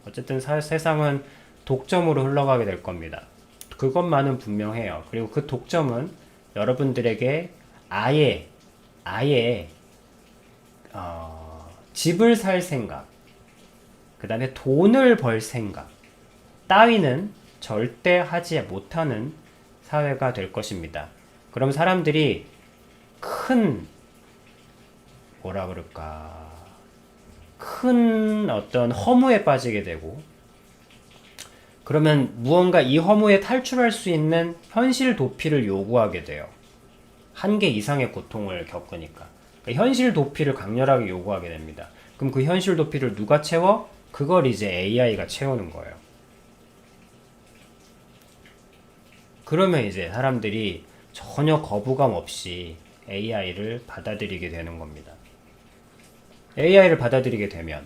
어쨌든 세상은 독점으로 흘러가게 될 겁니다. 그것만은 분명해요. 그리고 그 독점은 여러분들에게 아예 집을 살 생각, 그 다음에 돈을 벌 생각 따위는 절대 하지 못하는 사회가 될 것입니다. 그럼 사람들이 큰 뭐라 그럴까, 큰 어떤 허무에 빠지게 되고, 그러면 무언가 이 허무에 탈출할 수 있는 현실 도피를 요구하게 돼요. 한계 이상의 고통을 겪으니까. 그러니까 현실 도피를 강렬하게 요구하게 됩니다. 그럼 그 현실 도피를 누가 채워? 그걸 이제 AI가 채우는 거예요. 그러면 이제 사람들이 전혀 거부감 없이 AI를 받아들이게 되는 겁니다. AI를 받아들이게 되면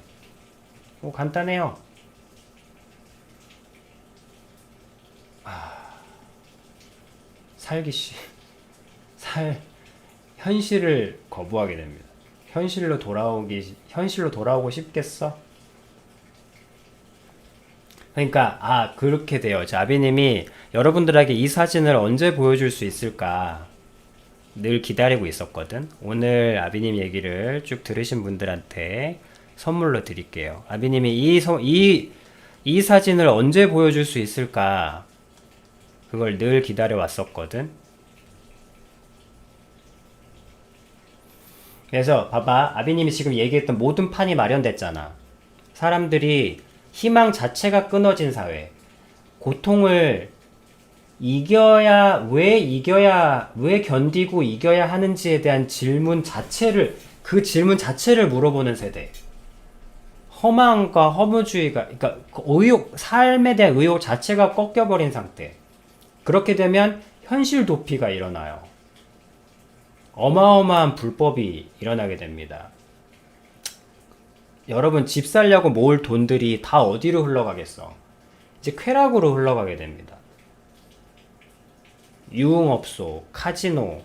뭐 간단해요. 살기씨 현실을 거부하게 됩니다. 현실로 돌아오고 싶겠어? 그러니까 그렇게 돼요. 아비님이 여러분들에게 이 사진을 언제 보여줄 수 있을까 늘 기다리고 있었거든. 오늘 아비님 얘기를 쭉 들으신 분들한테 선물로 드릴게요. 아비님이 이 사진을 언제 보여줄 수 있을까 그걸 늘 기다려 왔었거든. 그래서 봐봐, 아비님이 지금 얘기했던 모든 판이 마련됐잖아. 사람들이 희망 자체가 끊어진 사회, 고통을 왜 견디고 이겨야 하는지에 대한 그 질문 자체를 물어보는 세대. 허망과 허무주의가, 그러니까 삶에 대한 의욕 자체가 꺾여버린 상태. 그렇게 되면 현실 도피가 일어나요. 어마어마한 불법이 일어나게 됩니다. 여러분, 집 살려고 모을 돈들이 다 어디로 흘러가겠어? 이제 쾌락으로 흘러가게 됩니다. 유흥업소, 카지노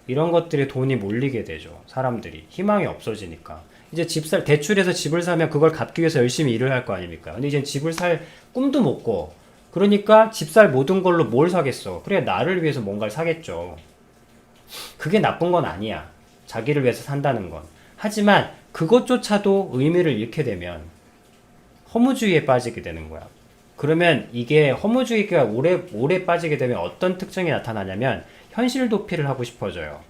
이런 것들에 돈이 몰리게 되죠. 사람들이 희망이 없어지니까 이제 대출해서 집을 사면 그걸 갚기 위해서 열심히 일을 할 거 아닙니까? 근데 이제 집을 살 꿈도 못 꿔. 그러니까 집 살 모든 걸로 뭘 사겠어? 그래, 나를 위해서 뭔가를 사겠죠. 그게 나쁜 건 아니야. 자기를 위해서 산다는 건. 하지만 그것조차도 의미를 잃게 되면 허무주의에 빠지게 되는 거야. 그러면 이게 허무주의가 오래 빠지게 되면 어떤 특징이 나타나냐면 현실 도피를 하고 싶어져요.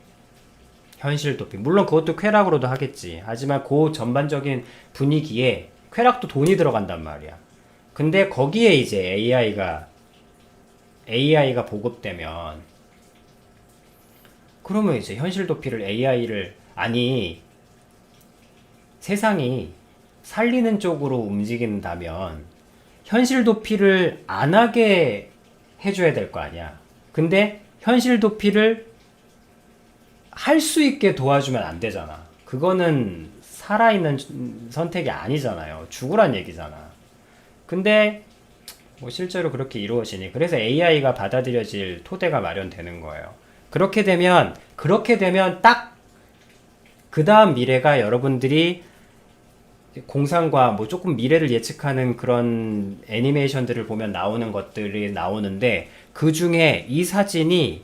현실 도피. 물론 그것도 쾌락으로도 하겠지. 하지만 그 전반적인 분위기에 쾌락도 돈이 들어간단 말이야. 근데 거기에 이제 AI가 보급되면 그러면 이제 현실 도피를 세상이 살리는 쪽으로 움직인다면 현실 도피를 안 하게 해줘야 될 거 아니야. 근데 현실 도피를 할 수 있게 도와주면 안 되잖아. 그거는 살아있는 선택이 아니잖아요. 죽으란 얘기잖아. 근데 뭐 실제로 그렇게 이루어지니. 그래서 AI가 받아들여질 토대가 마련되는 거예요. 그렇게 되면 딱 그 다음 미래가 여러분들이 공상과 뭐 조금 미래를 예측하는 그런 애니메이션들을 보면 나오는 것들이 나오는데, 그 중에 이 사진이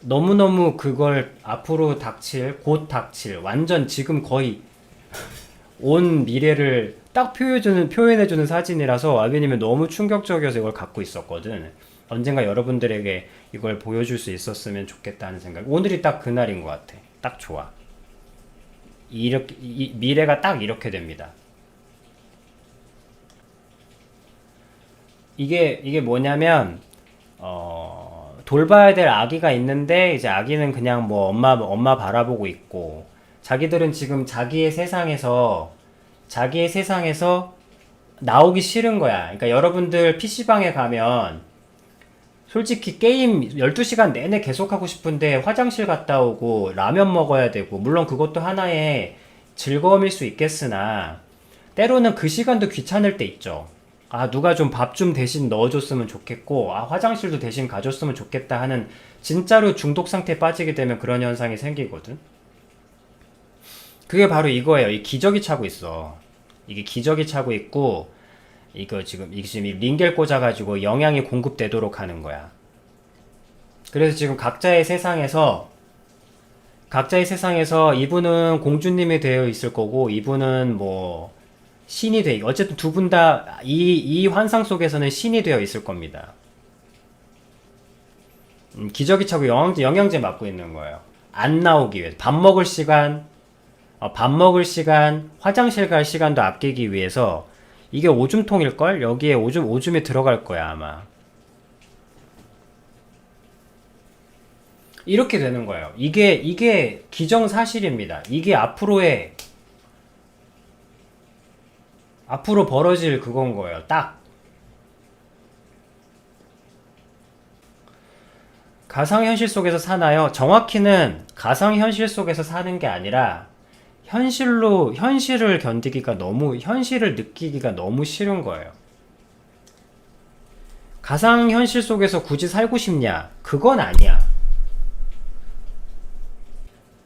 너무너무 그걸 앞으로 곧 닥칠, 완전 지금 거의 온 미래를 딱 표현해주는 사진이라서 아비님이 너무 충격적이어서 이걸 갖고 있었거든. 언젠가 여러분들에게 이걸 보여줄 수 있었으면 좋겠다는 생각. 오늘이 딱 그날인 것 같아. 딱 좋아. 미래가 딱 이렇게 됩니다. 이게 뭐냐면, 돌봐야 될 아기가 있는데, 이제 아기는 그냥 뭐 엄마 바라보고 있고, 자기들은 지금 자기의 세상에서 나오기 싫은 거야. 그러니까 여러분들 PC방에 가면, 솔직히 게임 12시간 내내 계속하고 싶은데 화장실 갔다 오고 라면 먹어야 되고, 물론 그것도 하나의 즐거움일 수 있겠으나 때로는 그 시간도 귀찮을 때 있죠. 누가 좀 밥 좀 대신 넣어줬으면 좋겠고, 화장실도 대신 가줬으면 좋겠다 하는, 진짜로 중독 상태에 빠지게 되면 그런 현상이 생기거든. 그게 바로 이거예요. 이 기저귀 차고 있어. 이게 기저귀 차고 있고, 이거 지금 이 링겔 꽂아가지고 영양이 공급되도록 하는 거야. 그래서 지금 각자의 세상에서 이분은 공주님이 되어 있을 거고 이분은 뭐 신이 돼. 어쨌든 두 분 다 이 환상 속에서는 신이 되어 있을 겁니다. 기저귀 차고 영양제 맞고 있는 거예요. 안 나오기 위해서. 밥 먹을 시간, 화장실 갈 시간도 아끼기 위해서 이게 오줌통일걸? 여기에 오줌이 들어갈 거야, 아마. 이렇게 되는 거예요. 이게 기정사실입니다. 이게 앞으로 벌어질 그건 거예요. 딱. 가상현실 속에서 사나요? 정확히는 가상현실 속에서 사는 게 아니라 현실을 느끼기가 너무 싫은 거예요. 가상현실 속에서 굳이 살고 싶냐? 그건 아니야.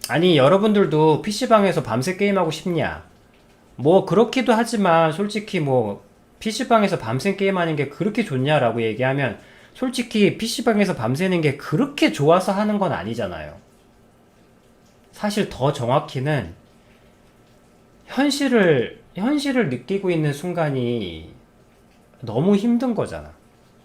아니, 여러분들도 PC방에서 밤새 게임하고 싶냐? 뭐, 그렇기도 하지만, 솔직히 뭐, PC방에서 밤새 게임하는 게 그렇게 좋냐라고 얘기하면, 솔직히 PC방에서 밤새는 게 그렇게 좋아서 하는 건 아니잖아요. 사실 더 정확히는, 현실을 느끼고 있는 순간이 너무 힘든 거잖아.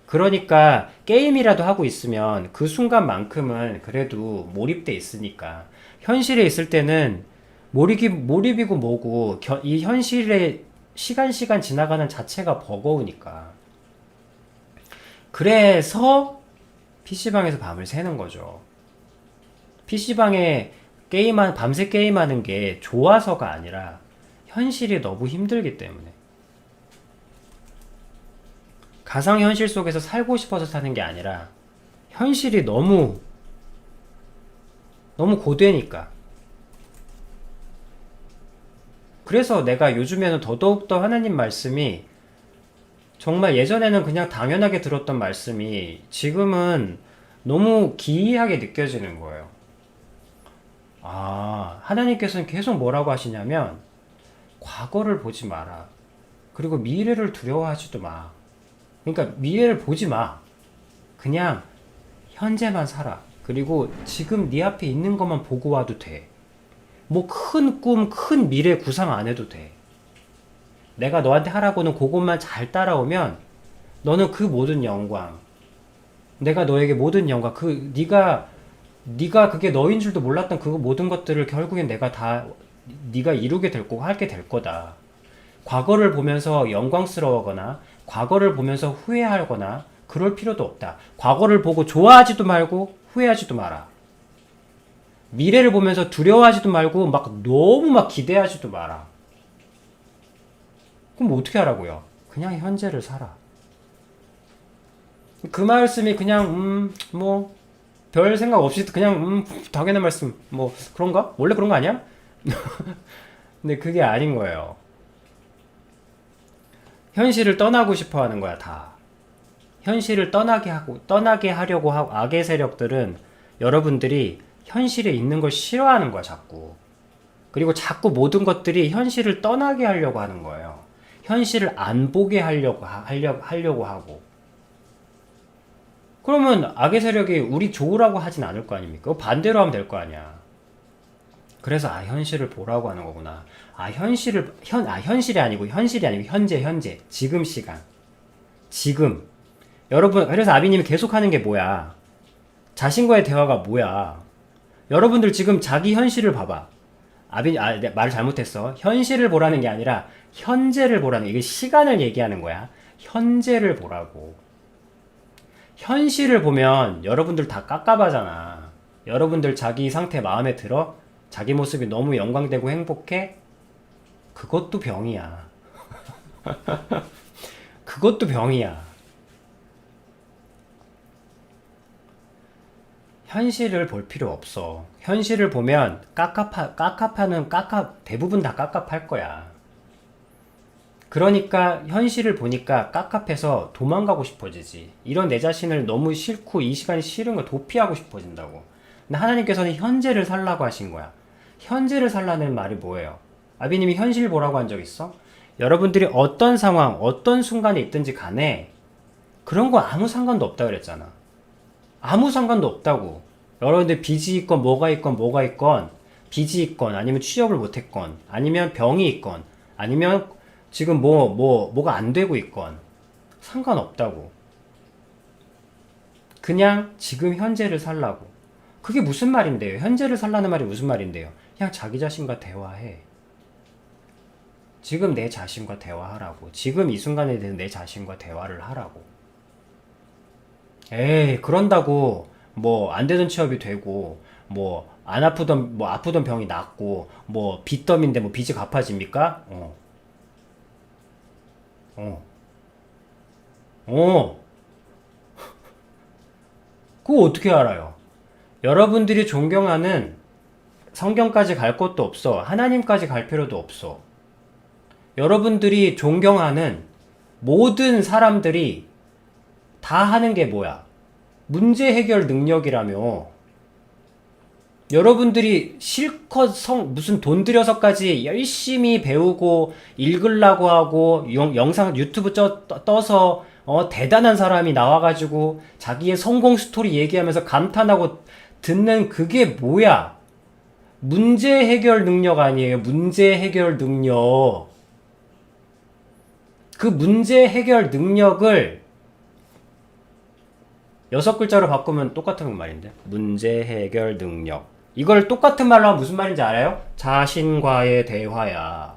그러니까 게임이라도 하고 있으면 그 순간만큼은 그래도 몰입돼 있으니까 현실에 있을 때는 몰입이고 뭐고 이 현실에 시간 지나가는 자체가 버거우니까 그래서 PC방에서 밤을 새는 거죠. PC방에 밤새 게임하는 게 좋아서가 아니라 현실이 너무 힘들기 때문에. 가상현실 속에서 살고 싶어서 사는 게 아니라 현실이 너무 고되니까. 그래서 내가 요즘에는 더더욱더 하나님 말씀이 정말 예전에는 그냥 당연하게 들었던 말씀이 지금은 너무 기이하게 느껴지는 거예요. 하나님께서는 계속 뭐라고 하시냐면 과거를 보지 마라. 그리고 미래를 두려워하지도 마. 그러니까 미래를 보지 마. 그냥 현재만 살아. 그리고 지금 네 앞에 있는 것만 보고 와도 돼. 뭐 큰 꿈, 큰 미래 구상 안 해도 돼. 내가 너한테 하라고는 그것만 잘 따라오면 너는 그 모든 영광, 내가 너에게 모든 영광, 네가 그게 너인 줄도 몰랐던 그 모든 것들을 결국엔 내가 다 네가 이루게 될 거고 하게 될 거다. 과거를 보면서 영광스러워하거나 과거를 보면서 후회하거나 그럴 필요도 없다. 과거를 보고 좋아하지도 말고 후회하지도 마라. 미래를 보면서 두려워하지도 말고 너무 기대하지도 마라. 그럼 어떻게 하라고요? 그냥 현재를 살아. 그 말씀이 그냥 뭐 별 생각 없이 그냥 당연한 말씀 뭐 그런가? 원래 그런 거 아니야? 근데 그게 아닌 거예요. 현실을 떠나고 싶어 하는 거야, 다. 현실을 떠나게 하려고 하고, 악의 세력들은 여러분들이 현실에 있는 걸 싫어하는 거야, 자꾸. 그리고 자꾸 모든 것들이 현실을 떠나게 하려고 하는 거예요. 현실을 안 보게 하려고 하고. 그러면 악의 세력이 우리 좋으라고 하진 않을 거 아닙니까? 반대로 하면 될 거 아니야. 그래서 현실을 보라고 하는 거구나. 현실이 아니고 현재 지금 시간 지금. 여러분, 그래서 아비님이 계속 하는 게 뭐야? 자신과의 대화가 뭐야? 여러분들 지금 자기 현실을 봐봐. 내 말을 잘못했어. 현실을 보라는 게 아니라 현재를 보라는, 이게 시간을 얘기하는 거야. 현재를 보라고. 현실을 보면 여러분들 다 깝깝하잖아. 여러분들 자기 상태 마음에 들어? 자기 모습이 너무 영광되고 행복해? 그것도 병이야. 그것도 병이야. 현실을 볼 필요 없어. 현실을 보면 대부분 다 깝깝할 거야. 그러니까 현실을 보니까 깝깝해서 도망가고 싶어지지. 이런 내 자신을 너무 싫고 이 시간이 싫은 거 도피하고 싶어진다고. 근데 하나님께서는 현재를 살라고 하신 거야. 현재를 살라는 말이 뭐예요? 아비님이 현실 보라고 한 적 있어? 여러분들이 어떤 상황, 어떤 순간에 있든지 간에 그런 거 아무 상관도 없다 그랬잖아. 아무 상관도 없다고. 여러분들 빚이 있건 뭐가 있건 뭐가 있건, 빚이 있건 아니면 취업을 못했건 아니면 병이 있건 아니면 지금 뭐가 안 되고 있건 상관없다고. 그냥 지금 현재를 살라고. 그게 무슨 말인데요? 현재를 살라는 말이 무슨 말인데요? 그냥 자기 자신과 대화해. 지금 내 자신과 대화하라고. 지금 이 순간에 대해서 내 자신과 대화를 하라고. 에이, 그런다고 뭐 안 되던 취업이 되고 뭐 안 아프던 뭐 아프던 병이 낫고 뭐 빚더미인데 뭐 빚이 갚아집니까? 어, 어. 그거 어떻게 알아요? 여러분들이 존경하는 성경까지 갈 것도 없어. 하나님까지 갈 필요도 없어. 여러분들이 존경하는 모든 사람들이 다 하는 게 뭐야? 문제 해결 능력이라며. 여러분들이 실컷 무슨 돈 들여서까지 열심히 배우고 읽으려고 하고 영상 유튜브 떠서 대단한 사람이 나와가지고 자기의 성공 스토리 얘기하면서 감탄하고 듣는 그게 뭐야? 문제 해결 능력 아니에요. 문제 해결 능력. 그 문제 해결 능력을 6글자로 바꾸면 똑같은 말인데. 문제 해결 능력. 이걸 똑같은 말로 하면 무슨 말인지 알아요? 자신과의 대화야.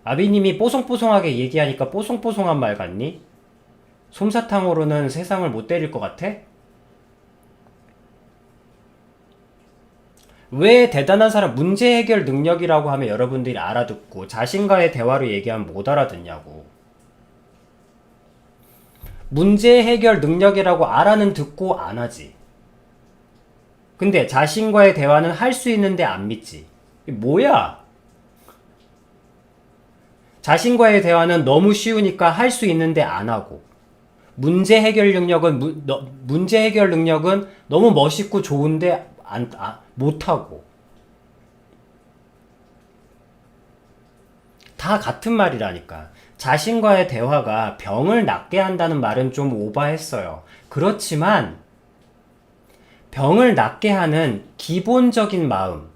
아비님이 뽀송뽀송하게 얘기하니까 뽀송뽀송한 말 같니? 솜사탕으로는 세상을 못 때릴 것 같아? 왜 대단한 사람 문제 해결 능력이라고 하면 여러분들이 알아듣고 자신과의 대화로 얘기하면 못 알아듣냐고. 문제 해결 능력이라고 알아는 듣고 안 하지. 근데 자신과의 대화는 할 수 있는데 안 믿지. 이게 뭐야? 자신과의 대화는 너무 쉬우니까 할 수 있는데 안 하고. 문제 해결 능력은 너무 멋있고 좋은데 못 하고. 다 같은 말이라니까. 자신과의 대화가 병을 낫게 한다는 말은 좀 오바했어요. 그렇지만 병을 낫게 하는 기본적인 마음.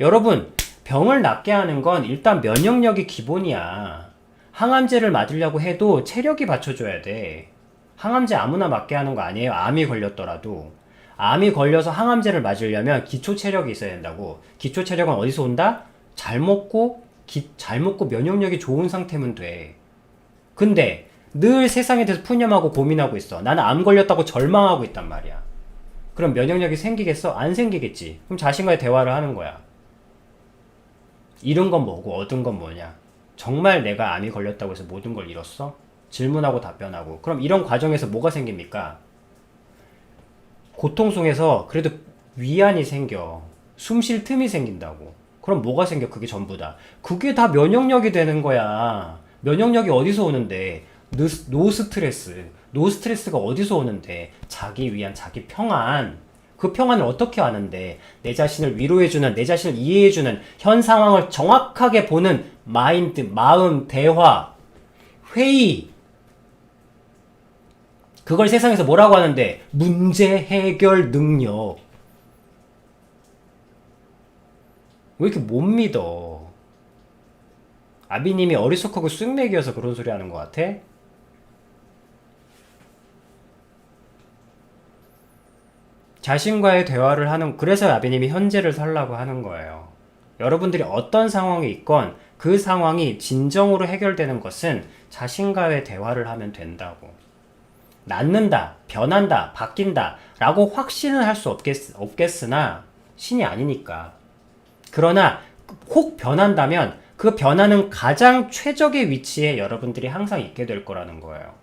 여러분, 병을 낫게 하는 건 일단 면역력이 기본이야. 항암제를 맞으려고 해도 체력이 받쳐줘야 돼. 항암제 아무나 맞게 하는 거 아니에요. 암이 걸렸더라도. 암이 걸려서 항암제를 맞으려면 기초 체력이 있어야 된다고. 기초 체력은 어디서 온다? 잘 먹고 면역력이 좋은 상태면 돼. 근데 늘 세상에 대해서 푸념하고 고민하고 있어. 나는 암 걸렸다고 절망하고 있단 말이야. 그럼 면역력이 생기겠어? 안 생기겠지. 그럼 자신과의 대화를 하는 거야. 잃은 건 뭐고 얻은 건 뭐냐? 정말 내가 암이 걸렸다고 해서 모든 걸 잃었어? 질문하고 답변하고. 그럼 이런 과정에서 뭐가 생깁니까? 고통 속에서 그래도 위안이 생겨. 숨 쉴 틈이 생긴다고. 그럼 뭐가 생겨? 그게 전부다. 그게 다 면역력이 되는 거야. 면역력이 어디서 오는데? 노 스트레스. 노 스트레스가 어디서 오는데? 자기 위안, 자기 평안. 그 평안을 어떻게 아는데? 내 자신을 위로해주는, 내 자신을 이해해주는, 현 상황을 정확하게 보는 마인드, 마음, 대화, 회의. 그걸 세상에서 뭐라고 하는데? 문제 해결 능력. 왜 이렇게 못 믿어? 아비님이 어리석하고 쑥맥이어서 그런 소리 하는 것 같아? 자신과의 대화를 하는, 그래서 아비님이 현재를 살라고 하는 거예요. 여러분들이 어떤 상황에 있건 그 상황이 진정으로 해결되는 것은 자신과의 대화를 하면 된다고. 낫는다, 변한다, 바뀐다 라고 확신은 할 수 없겠으나 신이 아니니까. 그러나 혹 변한다면 그 변화는 가장 최적의 위치에 여러분들이 항상 있게 될 거라는 거예요.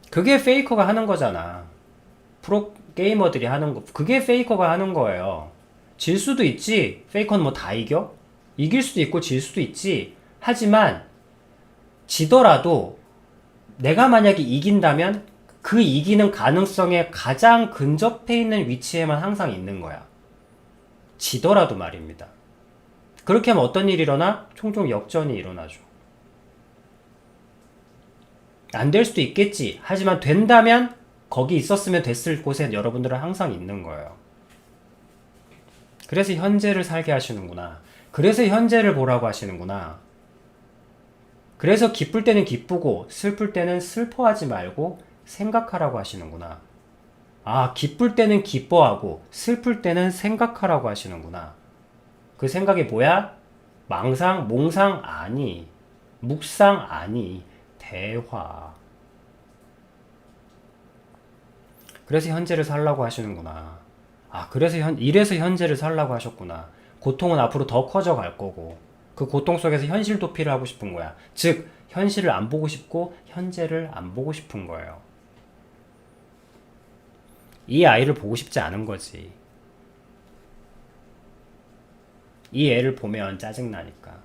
그게 페이커가 하는 거잖아. 프로 게이머들이 하는 거. 그게 페이커가 하는 거예요. 질 수도 있지. 페이커는 뭐 다 이겨? 이길 수도 있고 질 수도 있지. 하지만 지더라도 내가 만약에 이긴다면 그 이기는 가능성에 가장 근접해 있는 위치에만 항상 있는 거야. 지더라도 말입니다. 그렇게 하면 어떤 일이 일어나? 종종 역전이 일어나죠. 안 될 수도 있겠지. 하지만 된다면 거기 있었으면 됐을 곳에 여러분들은 항상 있는 거예요. 그래서 현재를 살게 하시는구나. 그래서 현재를 보라고 하시는구나. 그래서 기쁠 때는 기쁘고 슬플 때는 슬퍼하지 말고 생각하라고 하시는구나. 아, 기쁠 때는 기뻐하고 슬플 때는 생각하라고 하시는구나. 그 생각이 뭐야? 망상, 몽상 아니. 묵상 아니. 대화. 그래서 현재를 살라고 하시는구나. 아, 그래서 이래서 현재를 살라고 하셨구나. 고통은 앞으로 더 커져 갈 거고, 그 고통 속에서 현실 도피를 하고 싶은 거야. 즉, 현실을 안 보고 싶고, 현재를 안 보고 싶은 거예요. 이 아이를 보고 싶지 않은 거지. 이 애를 보면 짜증나니까.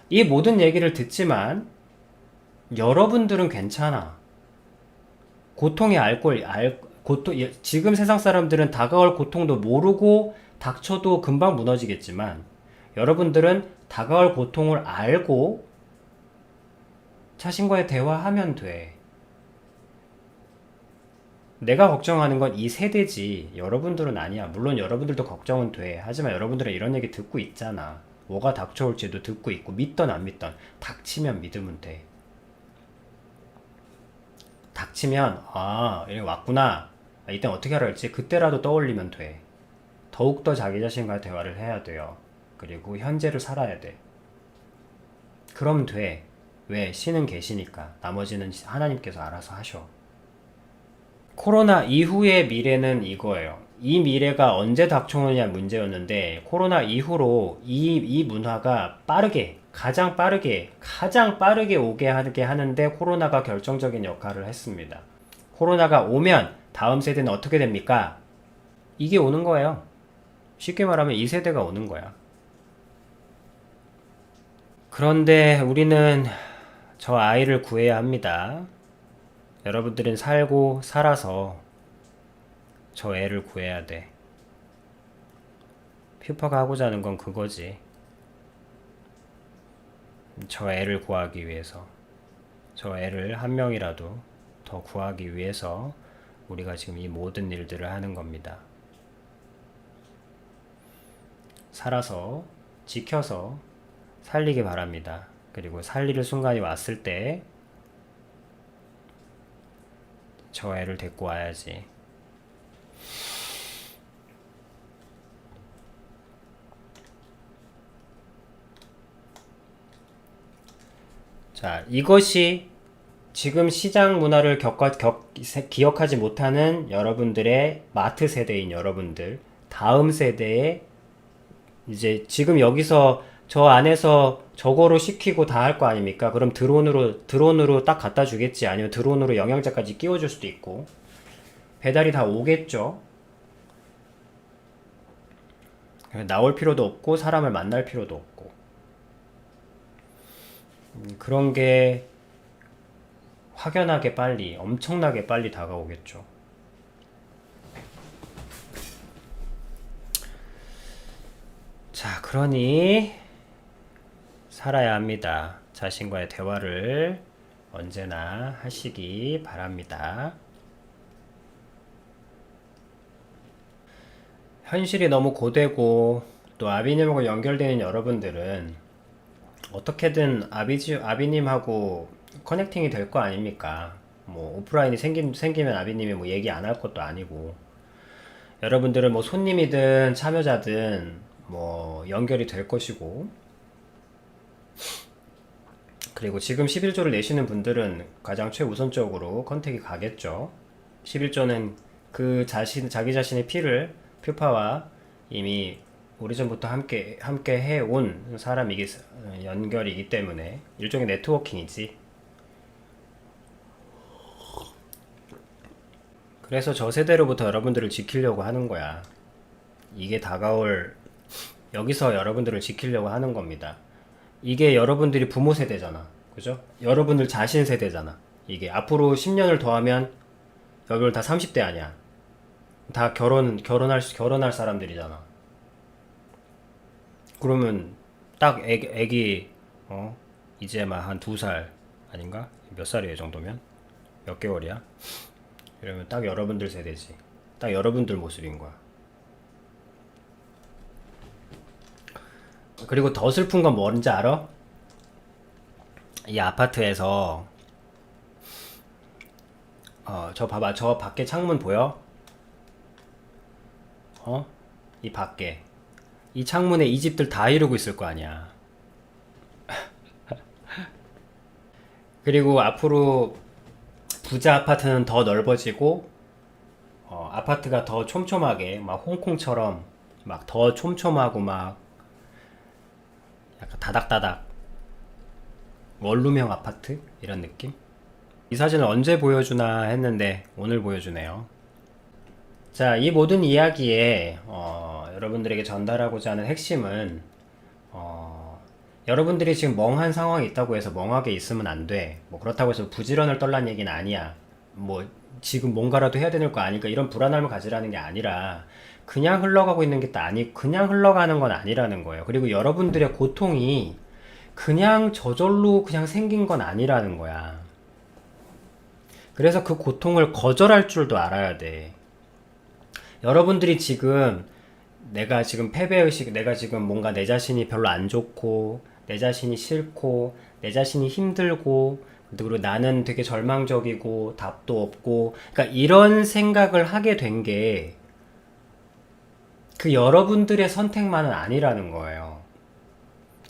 이 모든 얘기를 듣지만, 여러분들은 괜찮아. 고통의 지금 세상 사람들은 다가올 고통도 모르고 닥쳐도 금방 무너지겠지만 여러분들은 다가올 고통을 알고 자신과의 대화하면 돼. 내가 걱정하는 건 이 세대지 여러분들은 아니야. 물론 여러분들도 걱정은 돼. 하지만 여러분들은 이런 얘기 듣고 있잖아. 뭐가 닥쳐올지도 듣고 있고 믿던 안 믿던 닥치면 믿으면 돼. 닥치면 여기 왔구나. 이땐 어떻게 하라 했지? 그때라도 떠올리면 돼. 더욱더 자기 자신과 대화를 해야 돼요. 그리고 현재를 살아야 돼. 그럼 돼. 왜? 신은 계시니까. 나머지는 하나님께서 알아서 하셔. 코로나 이후의 미래는 이거예요. 이 미래가 언제 닥쳐오느냐 문제였는데 코로나 이후로 이 문화가 가장 빠르게 오게 하는데 코로나가 결정적인 역할을 했습니다. 코로나가 오면 다음 세대는 어떻게 됩니까? 이게 오는 거예요. 쉽게 말하면 이 세대가 오는 거야. 그런데 우리는 저 아이를 구해야 합니다. 여러분들은 살아서 저 애를 구해야 돼. 퓨파가 하고자 하는 건 그거지. 저 애를 구하기 위해서, 저 애를 한 명이라도 더 구하기 위해서 우리가 지금 이 모든 일들을 하는 겁니다. 살아서, 지켜서 살리기 바랍니다. 그리고 살릴 순간이 왔을 때 저 애를 데리고 와야지. 자, 이것이 지금 시장 문화를 기억하지 못하는 여러분들의 마트 세대인 여러분들, 다음 세대의 이제 지금 여기서 저 안에서 저거로 시키고 다 할 거 아닙니까? 그럼 드론으로 딱 갖다 주겠지. 아니면 드론으로 영양제까지 끼워줄 수도 있고. 배달이 다 오겠죠. 나올 필요도 없고, 사람을 만날 필요도 없고. 그런 게 확연하게 빨리, 엄청나게 빨리 다가오겠죠. 자, 그러니 살아야 합니다. 자신과의 대화를 언제나 하시기 바랍니다. 현실이 너무 고되고 또 아비님하고 연결되는 여러분들은 어떻게든 아비님하고 커넥팅이 될 거 아닙니까? 뭐 오프라인이 생기면 아비님이 뭐 얘기 안 할 것도 아니고 여러분들은 뭐 손님이든 참여자든 뭐 연결이 될 것이고 그리고 지금 11조를 내시는 분들은 가장 최우선적으로 컨택이 가겠죠. 11조는 자기 자신의 피를 퓨파와 이미 오래전부터 함께 해온 연결이기 때문에 일종의 네트워킹이지. 그래서 저 세대로부터 여러분들을 지키려고 하는 거야. 이게 여기서 여러분들을 지키려고 하는 겁니다. 이게 여러분들이 부모 세대잖아. 그죠? 여러분들 자신 세대잖아. 이게 앞으로 10년을 더하면 여러분 다 30대 아니야. 다 결혼할 사람들이잖아. 그러면 딱 애기 이제 막 한 2살 아닌가? 몇 살이에요, 이 정도면? 몇 개월이야? 이러면 딱 여러분들 세대지. 딱 여러분들 모습인 거야. 그리고 더 슬픈 건 뭔지 알아? 이 아파트에서 저 봐봐. 저 밖에 창문 보여? 어? 이 밖에. 이 창문에 이 집들 다 이러고 있을 거 아니야. 그리고 앞으로 부자 아파트는 더 넓어지고 아파트가 더 촘촘하게 막 홍콩처럼 막 더 촘촘하고 막 약간 다닥다닥 원룸형 아파트 이런 느낌? 이 사진을 언제 보여주나 했는데 오늘 보여주네요. 자, 이 모든 이야기에 여러분들에게 전달하고자 하는 핵심은 여러분들이 지금 멍한 상황이 있다고 해서 멍하게 있으면 안 돼. 뭐 그렇다고 해서 부지런을 떨란 얘기는 아니야. 뭐 지금 뭔가라도 해야 되는 거 아니까 이런 불안함을 가지라는 게 아니라 그냥 흘러가고 있는 게 아니 그냥 흘러가는 건 아니라는 거예요. 그리고 여러분들의 고통이 그냥 저절로 그냥 생긴 건 아니라는 거야. 그래서 그 고통을 거절할 줄도 알아야 돼. 여러분들이 지금 내가 지금 패배의식, 내가 지금 뭔가 내 자신이 별로 안 좋고, 내 자신이 싫고, 내 자신이 힘들고, 그리고 나는 되게 절망적이고, 답도 없고, 그러니까 이런 생각을 하게 된 게 그 여러분들의 선택만은 아니라는 거예요.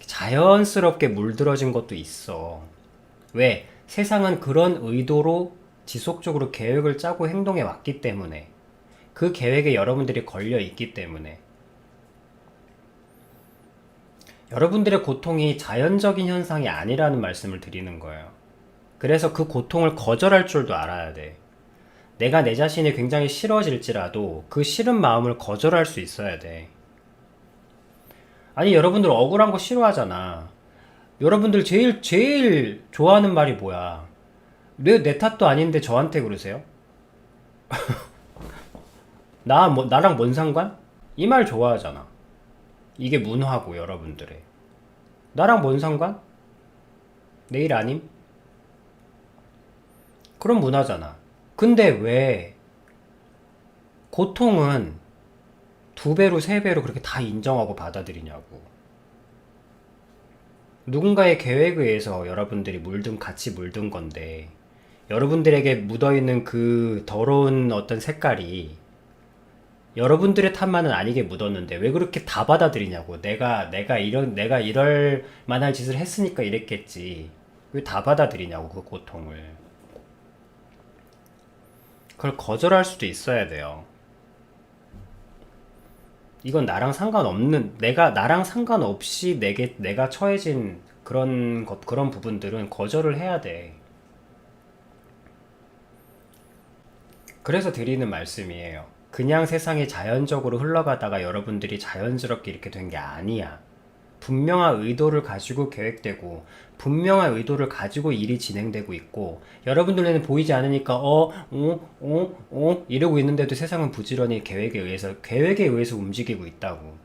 자연스럽게 물들어진 것도 있어. 왜? 세상은 그런 의도로 지속적으로 계획을 짜고 행동해 왔기 때문에. 그 계획에 여러분들이 걸려 있기 때문에. 여러분들의 고통이 자연적인 현상이 아니라는 말씀을 드리는 거예요. 그래서 그 고통을 거절할 줄도 알아야 돼. 내가 내 자신이 굉장히 싫어질지라도 그 싫은 마음을 거절할 수 있어야 돼. 아니, 여러분들 억울한 거 싫어하잖아. 여러분들 제일 좋아하는 말이 뭐야? 내 탓도 아닌데 저한테 그러세요? 나랑 뭔 상관? 이 말 좋아하잖아. 이게 문화고, 여러분들의. 나랑 뭔 상관? 내일 아님? 그런 문화잖아. 근데 왜 고통은 2배로 3배로 그렇게 다 인정하고 받아들이냐고. 누군가의 계획에 의해서 여러분들이 같이 물든 건데, 여러분들에게 묻어있는 그 더러운 어떤 색깔이 여러분들의 탓만은 아니게 묻었는데 왜 그렇게 다 받아들이냐고. 내가 이럴 만한 짓을 했으니까 이랬겠지. 왜 다 받아들이냐고, 그 고통을. 그걸 거절할 수도 있어야 돼요. 이건 나랑 상관없이 내가 처해진 그런 부분들은 거절을 해야 돼. 그래서 드리는 말씀이에요. 그냥 세상이 자연적으로 흘러가다가 여러분들이 자연스럽게 이렇게 된 게 아니야. 분명한 의도를 가지고 계획되고, 분명한 의도를 가지고 일이 진행되고 있고, 여러분들 눈에는 보이지 않으니까, 이러고 있는데도 세상은 부지런히 계획에 의해서 움직이고 있다고.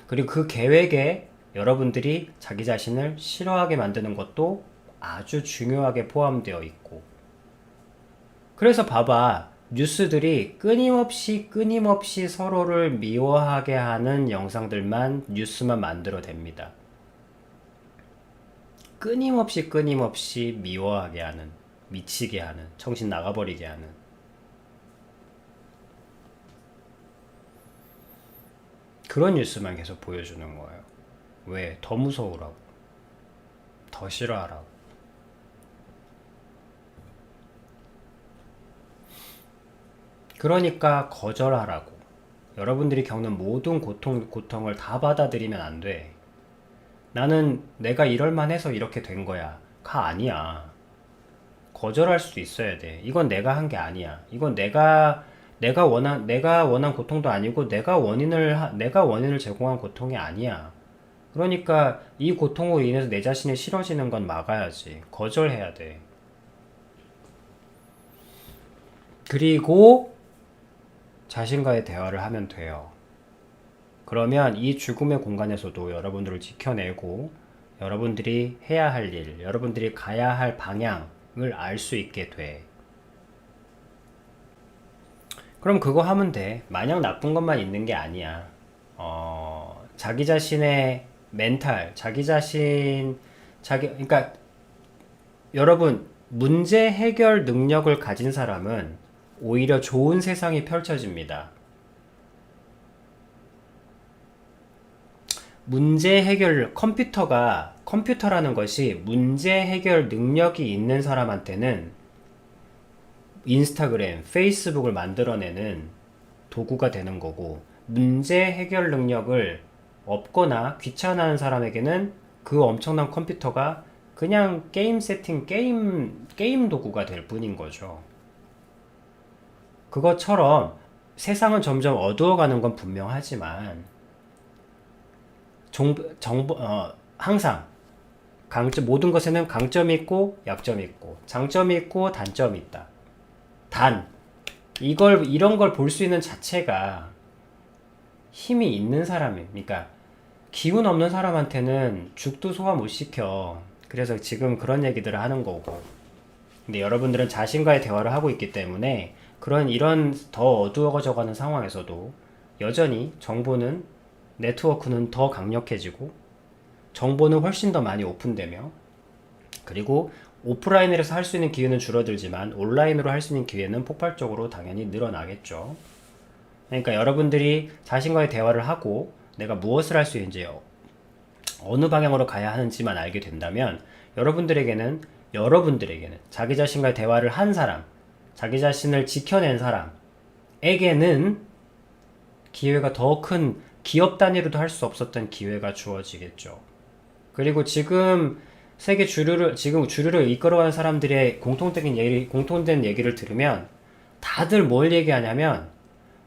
그리고 그 계획에 여러분들이 자기 자신을 싫어하게 만드는 것도 아주 중요하게 포함되어 있고. 그래서 봐봐. 뉴스들이 끊임없이 서로를 미워하게 하는 영상들만 뉴스만 만들어냅니다. 끊임없이 미워하게 하는, 미치게 하는, 정신 나가버리게 하는. 그런 뉴스만 계속 보여주는 거예요. 왜? 더 무서우라고. 더 싫어하라고. 그러니까 거절하라고. 여러분들이 겪는 모든 고통을 다 받아들이면 안 돼. 나는 내가 이럴만 해서 이렇게 된 거야. 가 아니야. 거절할 수도 있어야 돼. 이건 내가 한 게 아니야. 이건 내가 원한 고통도 아니고 내가 원인을 제공한 고통이 아니야. 그러니까 이 고통으로 인해서 내 자신이 싫어지는 건 막아야지. 거절해야 돼. 그리고 자신과의 대화를 하면 돼요. 그러면 이 죽음의 공간에서도 여러분들을 지켜내고 여러분들이 해야 할 일, 여러분들이 가야 할 방향을 알 수 있게 돼. 그럼 그거 하면 돼. 마냥 나쁜 것만 있는 게 아니야. 자기 자신의 멘탈, 그러니까 여러분, 문제 해결 능력을 가진 사람은 오히려 좋은 세상이 펼쳐집니다. 컴퓨터라는 것이 문제 해결 능력이 있는 사람한테는 인스타그램, 페이스북을 만들어내는 도구가 되는 거고, 문제 해결 능력을 없거나 귀찮아하는 사람에게는 그 엄청난 컴퓨터가 그냥 게임 도구가 될 뿐인 거죠. 그것처럼 세상은 점점 어두워가는 건 분명하지만, 항상 모든 것에는 강점이 있고 약점이 있고 장점이 있고 단점이 있다. 이런 걸 볼 수 있는 자체가 힘이 있는 사람이니까, 기운 없는 사람한테는 죽도 소화 못 시켜. 그래서 지금 그런 얘기들을 하는 거고. 근데 여러분들은 자신과의 대화를 하고 있기 때문에 이런 더 어두워져가는 상황에서도 여전히 네트워크는 더 강력해지고 정보는 훨씬 더 많이 오픈되며, 그리고 오프라인에서 할 수 있는 기회는 줄어들지만 온라인으로 할 수 있는 기회는 폭발적으로 당연히 늘어나겠죠. 그러니까 여러분들이 자신과의 대화를 하고 내가 무엇을 할 수 있는지, 어느 방향으로 가야 하는지만 알게 된다면 여러분들에게는 자기 자신과의 대화를 한 사람, 자기 자신을 지켜낸 사람에게는 기회가 더 큰, 기업 단위로도 할 수 없었던 기회가 주어지겠죠. 그리고 지금 주류를 이끌어가는 사람들의 공통된 얘기를 들으면 다들 뭘 얘기하냐면,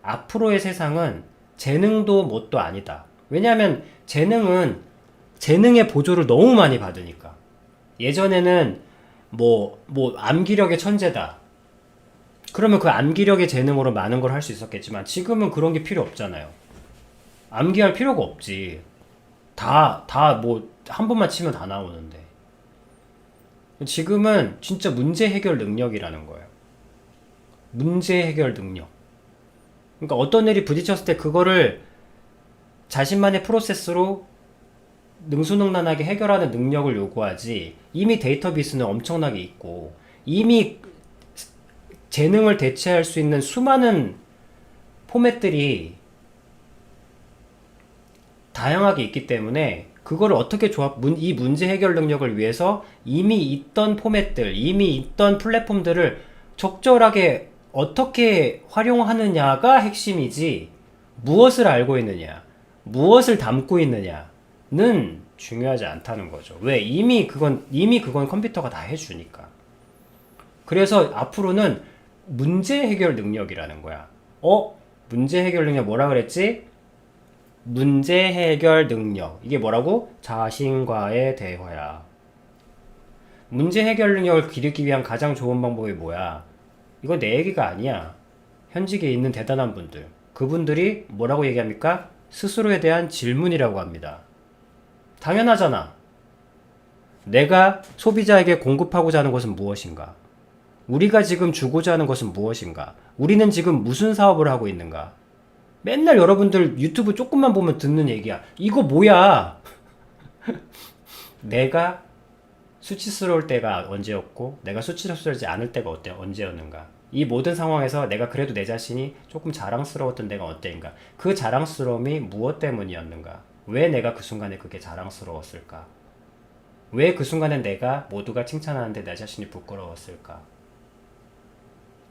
앞으로의 세상은 재능도 뭣도 아니다. 왜냐하면 재능의 보조를 너무 많이 받으니까. 예전에는 암기력의 천재다. 그러면 그 암기력의 재능으로 많은 걸 할 수 있었겠지만 지금은 그런 게 필요 없잖아요. 암기할 필요가 없지. 한 번만 치면 다 나오는데. 지금은 진짜 문제 해결 능력이라는 거예요. 문제 해결 능력. 그러니까 어떤 일이 부딪혔을 때 그거를 자신만의 프로세스로 능수능란하게 해결하는 능력을 요구하지, 이미 데이터베이스는 엄청나게 있고 이미 재능을 대체할 수 있는 수많은 포맷들이 다양하게 있기 때문에 그거를 어떻게 이 문제 해결 능력을 위해서 이미 있던 포맷들, 이미 있던 플랫폼들을 적절하게 어떻게 활용하느냐가 핵심이지, 무엇을 알고 있느냐, 무엇을 담고 있느냐는 중요하지 않다는 거죠. 왜? 이미 그건 컴퓨터가 다 해주니까. 그래서 앞으로는 문제 해결 능력이라는 거야. 문제 해결 능력 뭐라 그랬지? 문제 해결 능력. 이게 뭐라고? 자신과의 대화야. 문제 해결 능력을 기르기 위한 가장 좋은 방법이 뭐야? 이건 내 얘기가 아니야. 현직에 있는 대단한 분들. 그분들이 뭐라고 얘기합니까? 스스로에 대한 질문이라고 합니다. 당연하잖아. 내가 소비자에게 공급하고자 하는 것은 무엇인가? 우리가 지금 주고자 하는 것은 무엇인가? 우리는 지금 무슨 사업을 하고 있는가? 맨날 여러분들 유튜브 조금만 보면 듣는 얘기야. 이거 뭐야? 내가 수치스러울 때가 언제였고 내가 수치스러울지 않을 때가 언제였는가? 이 모든 상황에서 내가 그래도 내 자신이 조금 자랑스러웠던 때가 언제인가? 그 자랑스러움이 무엇 때문이었는가? 왜 내가 그 순간에 그게 자랑스러웠을까? 왜 그 순간에 내가 모두가 칭찬하는데 내 자신이 부끄러웠을까?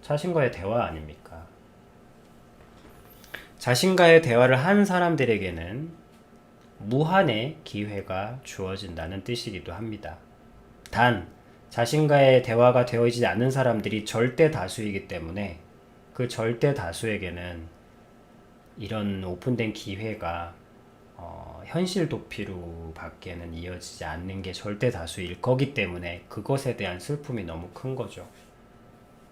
자신과의 대화 아닙니까? 자신과의 대화를 한 사람들에게는 무한의 기회가 주어진다는 뜻이기도 합니다. 단, 자신과의 대화가 되어지지 않는 사람들이 절대 다수이기 때문에 그 절대 다수에게는 이런 오픈된 기회가 현실 도피로 밖에는 이어지지 않는 게 절대 다수일 거기 때문에 그것에 대한 슬픔이 너무 큰 거죠.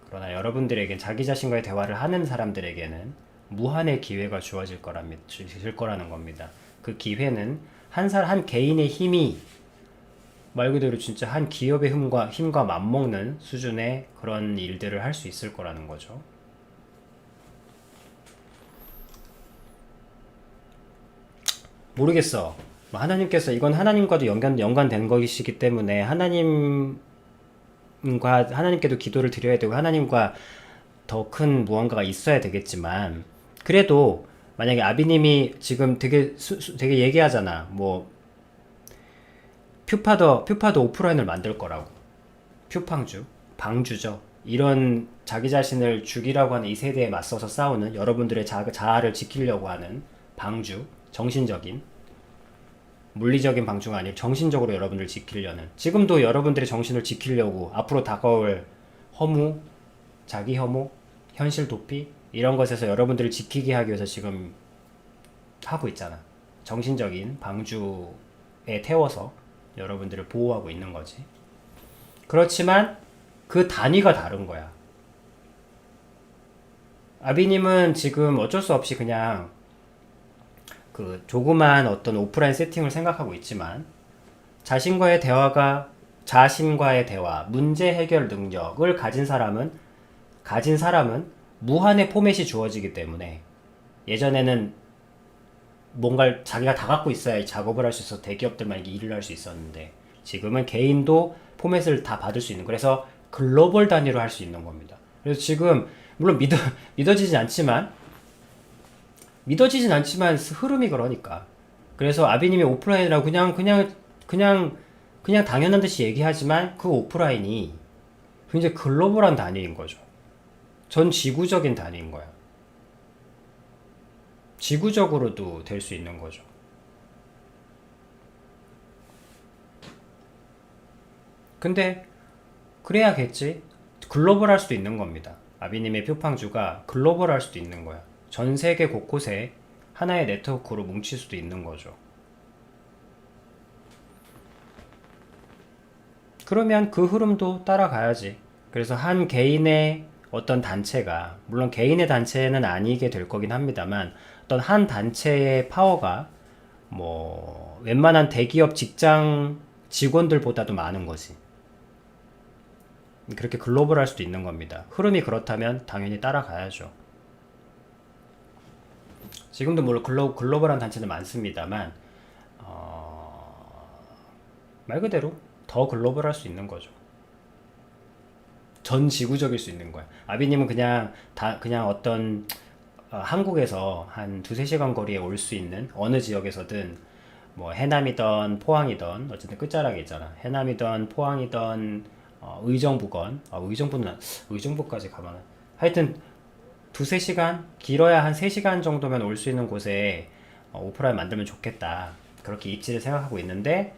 그러나 여러분들에겐, 자기 자신과의 대화를 하는 사람들에게는 무한의 기회가 주어질 거라는 겁니다. 그 기회는 한 개인의 힘이 말 그대로 진짜 한 기업의 힘과 맞먹는 수준의 그런 일들을 할 수 있을 거라는 거죠. 모르겠어. 하나님께서 이건 하나님과도 연관된 것이기 때문에 하나님께도 기도를 드려야 되고 하나님과 더 큰 무언가가 있어야 되겠지만 그래도 만약에 아비님이 지금 되게 얘기하잖아. 뭐 퓨파더 오프라인을 만들 거라고. 퓨팡주, 방주죠. 이런 자기 자신을 죽이라고 하는 이 세대에 맞서서 싸우는 여러분들의 자아를 지키려고 하는 방주, 정신적인 물리적인 방주가 아니라 정신적으로 여러분들 지키려는 지금도 여러분들의 정신을 지키려고 앞으로 다가올 허무, 자기 혐오, 현실 도피 이런 것에서 여러분들을 지키게 하기 위해서 지금 하고 있잖아. 정신적인 방주에 태워서 여러분들을 보호하고 있는 거지. 그렇지만 그 단위가 다른 거야. 아비님은 지금 어쩔 수 없이 그냥 그 조그만 어떤 오프라인 세팅을 생각하고 있지만 자신과의 대화, 문제 해결 능력을 가진 사람은 무한의 포맷이 주어지기 때문에 예전에는 뭔가를 자기가 다 갖고 있어야 작업을 할 수 있어서 대기업들만 일을 할 수 있었는데 지금은 개인도 포맷을 다 받을 수 있는 그래서 글로벌 단위로 할 수 있는 겁니다. 그래서 지금 물론 믿어지진 않지만 흐름이 그러니까. 그래서 아비님이 오프라인이라고 그냥 당연한 듯이 얘기하지만 그 오프라인이 굉장히 글로벌한 단위인 거죠. 전 지구적인 단위인 거야. 지구적으로도 될 수 있는 거죠. 근데 그래야겠지. 글로벌할 수도 있는 겁니다. 아비님의 표팡주가 글로벌할 수도 있는 거야. 전 세계 곳곳에 하나의 네트워크로 뭉칠 수도 있는 거죠. 그러면 그 흐름도 따라가야지. 그래서 한 개인의 어떤 단체가, 물론 개인의 단체는 아니게 될 거긴 합니다만, 어떤 한 단체의 파워가 뭐 웬만한 대기업 직장 직원들보다도 많은 거지. 그렇게 글로벌할 수도 있는 겁니다. 흐름이 그렇다면 당연히 따라가야죠. 지금도 물론 글로벌한 단체는 많습니다만 말 그대로 더 글로벌할 수 있는 거죠. 전 지구적일 수 있는 거야. 아비님은 그냥 어떤 한국에서 한 2-3시간 거리에 올 수 있는 어느 지역에서든 뭐 해남이던 포항이던 어쨌든 끝자락에 있잖아. 해남이던 포항이던 의정부건 의정부까지 가면 하여튼 2-3시간 길어야 한 3시간 정도면 올 수 있는 곳에 오프라인 만들면 좋겠다. 그렇게 입지를 생각하고 있는데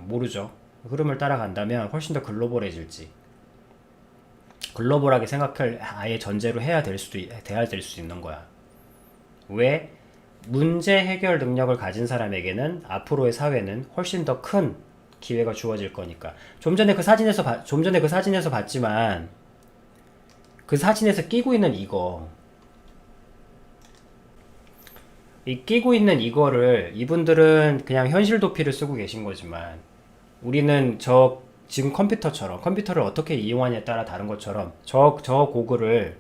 모르죠. 흐름을 따라간다면 훨씬 더 글로벌해질지 글로벌하게 생각할 아예 전제로 돼야 될 수 있는 거야. 왜? 문제 해결 능력을 가진 사람에게는 앞으로의 사회는 훨씬 더 큰 기회가 주어질 거니까. 좀 전에 그 사진에서 봤지만 그 사진에서 끼고 있는 끼고 있는 이거를 이분들은 그냥 현실 도피를 쓰고 계신 거지만 우리는 지금 컴퓨터를 어떻게 이용하냐에 따라 다른 것처럼 저 고글을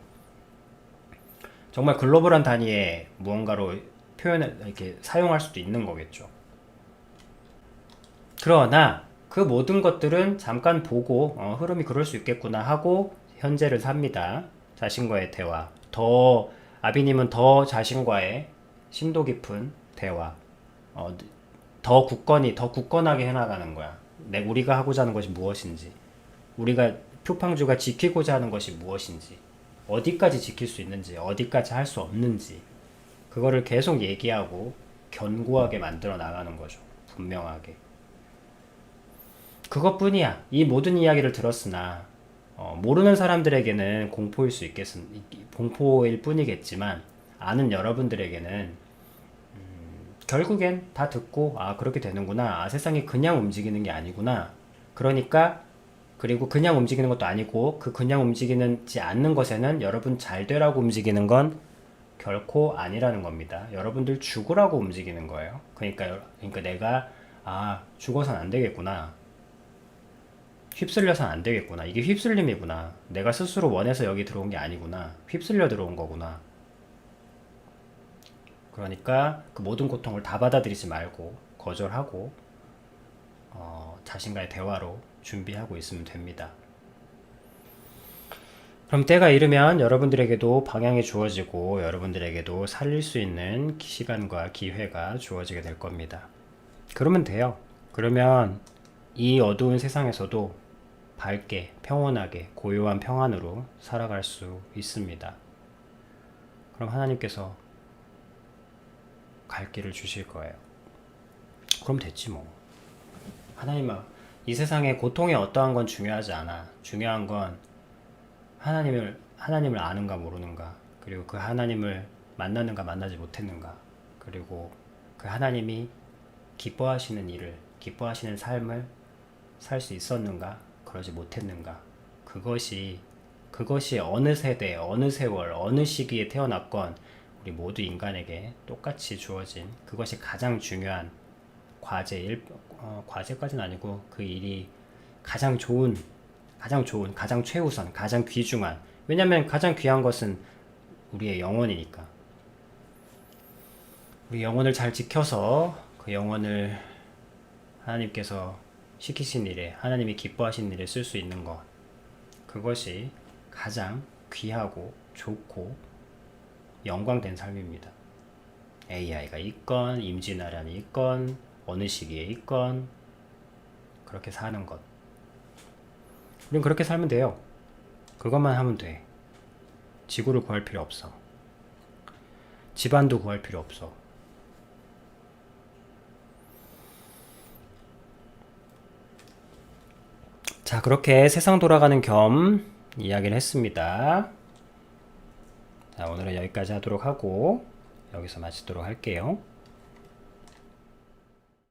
정말 글로벌한 단위의 무언가로 이렇게 사용할 수도 있는 거겠죠. 그러나 그 모든 것들은 잠깐 보고 흐름이 그럴 수 있겠구나 하고 현재를 삽니다. 자신과의 대화. 아비님은 더 자신과의 심도 깊은 대화. 더 굳건하게 해나가는 거야. 우리가 하고자 하는 것이 무엇인지, 우리가 표팡주가 지키고자 하는 것이 무엇인지, 어디까지 지킬 수 있는지, 어디까지 할 수 없는지, 그거를 계속 얘기하고 견고하게 만들어 나가는 거죠. 분명하게. 그것뿐이야. 이 모든 이야기를 들었으나 모르는 사람들에게는 공포일 뿐이겠지만 아는 여러분들에게는 결국엔 다 듣고 그렇게 되는구나. 세상이 그냥 움직이는 게 아니구나. 그리고 그냥 움직이는 것도 아니고 그냥 움직이지 않는 것에는 여러분 잘 되라고 움직이는 건 결코 아니라는 겁니다. 여러분들 죽으라고 움직이는 거예요. 그러니까 내가 죽어선 안 되겠구나. 휩쓸려선 안 되겠구나. 이게 휩쓸림이구나. 내가 스스로 원해서 여기 들어온 게 아니구나. 휩쓸려 들어온 거구나. 그러니까 그 모든 고통을 다 받아들이지 말고 거절하고 자신과의 대화로 준비하고 있으면 됩니다. 그럼 때가 이르면 여러분들에게도 방향이 주어지고 여러분들에게도 살릴 수 있는 시간과 기회가 주어지게 될 겁니다. 그러면 돼요. 그러면 이 어두운 세상에서도 밝게, 평온하게, 고요한 평안으로 살아갈 수 있습니다. 그럼 하나님께서 갈 길을 주실 거예요. 그럼 됐지 뭐. 하나님아, 이 세상에 고통이 어떠한 건 중요하지 않아. 중요한 건 하나님을 아는가 모르는가, 그리고 그 하나님을 만났는가 만나지 못했는가, 그리고 그 하나님이 기뻐하시는 일을, 기뻐하시는 삶을 살 수 있었는가, 그러지 못했는가. 그것이 어느 세대, 어느 세월, 어느 시기에 태어났건 우리 모두 인간에게 똑같이 주어진 그것이 가장 중요한 과제까지는 아니고 그 일이 가장 좋은, 가장 최우선, 가장 귀중한. 왜냐면 가장 귀한 것은 우리의 영혼이니까. 우리 영혼을 잘 지켜서 그 영혼을 하나님께서 시키신 일에, 하나님이 기뻐하신 일에 쓸 수 있는 것, 그것이 가장 귀하고 좋고 영광된 삶입니다. AI가 있건 임진왜란이 있건 어느 시기에 있건 그렇게 사는 것, 우린 그렇게 살면 돼요. 그것만 하면 돼. 지구를 구할 필요 없어. 집안도 구할 필요 없어. 자, 그렇게 세상 돌아가는 겸 이야기를 했습니다. 자, 오늘은 여기까지 하도록 하고 여기서 마치도록 할게요.